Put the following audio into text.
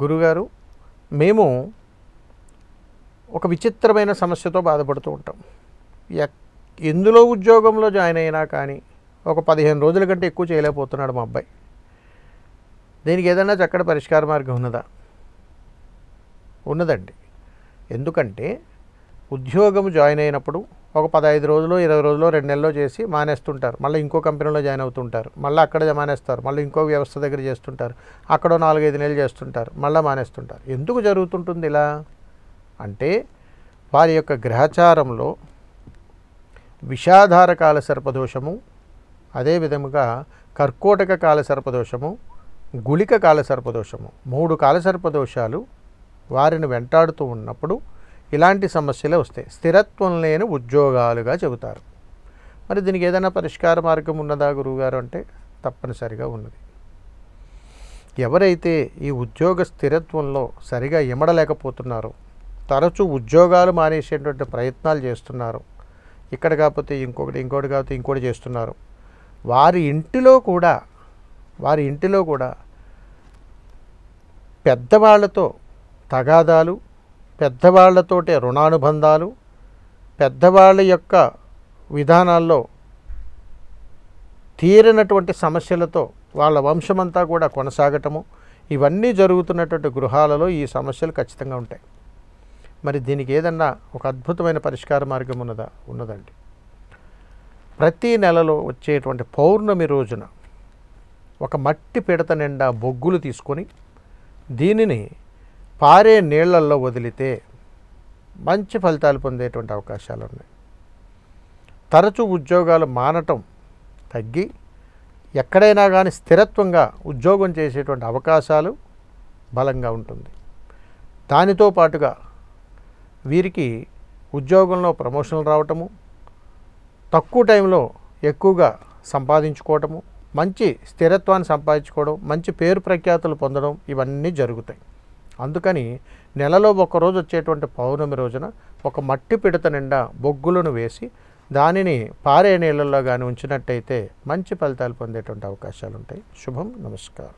గురుగారు, మేము ఒక విచిత్రమైన సమస్యతో బాధపడుతూ ఉంటాం. ఎందులో ఉద్యోగంలో జాయిన్ అయినా కానీ ఒక 15 రోజుల కంటే ఎక్కువ చేయలేకపోతున్నాడు మా అబ్బాయి. దీనికి ఏదైనా చక్కటి పరిష్కార మార్గం ఉన్నదా? ఉన్నదండి. ఎందుకంటే ఉద్యోగం జాయిన్ అయినప్పుడు ఒక 15 రోజులు 20 రోజులు 2 నెలల్లో చేసి మానేస్తుంటారు. మళ్ళీ ఇంకో కంపెనీలో జాయిన్ అవుతుంటారు. మళ్ళీ అక్కడ మానేస్తారు. మళ్ళీ ఇంకో వ్యవస్థ దగ్గర చేస్తుంటారు. అక్కడ 4-5 నెలలు చేస్తుంటారు. మళ్ళీ మానేస్తుంటారు. ఎందుకు జరుగుతుంటుంది ఇలా అంటే వారి యొక్క గ్రహచారంలో విషాధార కాల సర్పదోషము, అదేవిధముగా కర్కోటక కాల సర్పదోషము, గుళిక కాల సర్పదోషము, 3 కాల సర్పదోషాలు వారిని వెంటాడుతూ ఉన్నప్పుడు ఇలాంటి సమస్యలే వస్తాయి. స్థిరత్వం లేని ఉద్యోగాలుగా చెబుతారు. మరి దీనికి ఏదైనా పరిష్కార మార్గం ఉన్నదా గురువుగారు అంటే తప్పనిసరిగా ఉన్నది. ఎవరైతే ఈ ఉద్యోగ స్థిరత్వంలో సరిగా ఇమడలేకపోతున్నారో, తరచూ ఉద్యోగాలు మానేసేటువంటి ప్రయత్నాలు చేస్తున్నారు, ఇక్కడ కాకపోతే ఇంకోటి కాకపోతే ఇంకోటి చేస్తున్నారు, వారి ఇంటిలో కూడా పెద్దవాళ్లతో తగాదాలు, పెద్దవాళ్లతోటే రుణానుబంధాలు, పెద్దవాళ్ళ యొక్క విధానాల్లో తీరినటువంటి సమస్యలతో వాళ్ళ వంశమంతా కూడా కొనసాగటము, ఇవన్నీ జరుగుతున్నటువంటి గృహాలలో ఈ సమస్యలు ఖచ్చితంగా ఉంటాయి. మరి దీనికి ఏదన్నా ఒక అద్భుతమైన పరిష్కార మార్గం ఉన్నదా? ఉన్నదండి. ప్రతి నెలలో వచ్చేటువంటి పౌర్ణమి రోజున ఒక మట్టి పిడత నిండా బొగ్గులు తీసుకొని దీనిని పారే నీళ్లల్లో వదిలితే మంచి ఫలితాలు పొందేటువంటి అవకాశాలు ఉన్నాయి. తరచూ ఉద్యోగాలు మానటం తగ్గి ఎక్కడైనా కానీ స్థిరత్వంగా ఉద్యోగం చేసేటువంటి అవకాశాలు బలంగా ఉంటుంది. దానితో పాటుగా వీరికి ఉద్యోగంలో ప్రమోషన్లు రావటము, తక్కువ టైంలో ఎక్కువగా సంపాదించుకోవటము, మంచి స్థిరత్వాన్ని సంపాదించుకోవడం, మంచి పేరు ప్రఖ్యాతులు పొందడం, ఇవన్నీ జరుగుతాయి. అందుకని నెలలో ఒకరోజు వచ్చేటువంటి పౌర్ణమి రోజున ఒక మట్టి పిడత నిండా బొగ్గులను వేసి దానిని పారే నీళ్ళల్లో కానీ ఉంచినట్టయితే మంచి ఫలితాలు పొందేటువంటి అవకాశాలు ఉంటాయి. శుభం. నమస్కారం.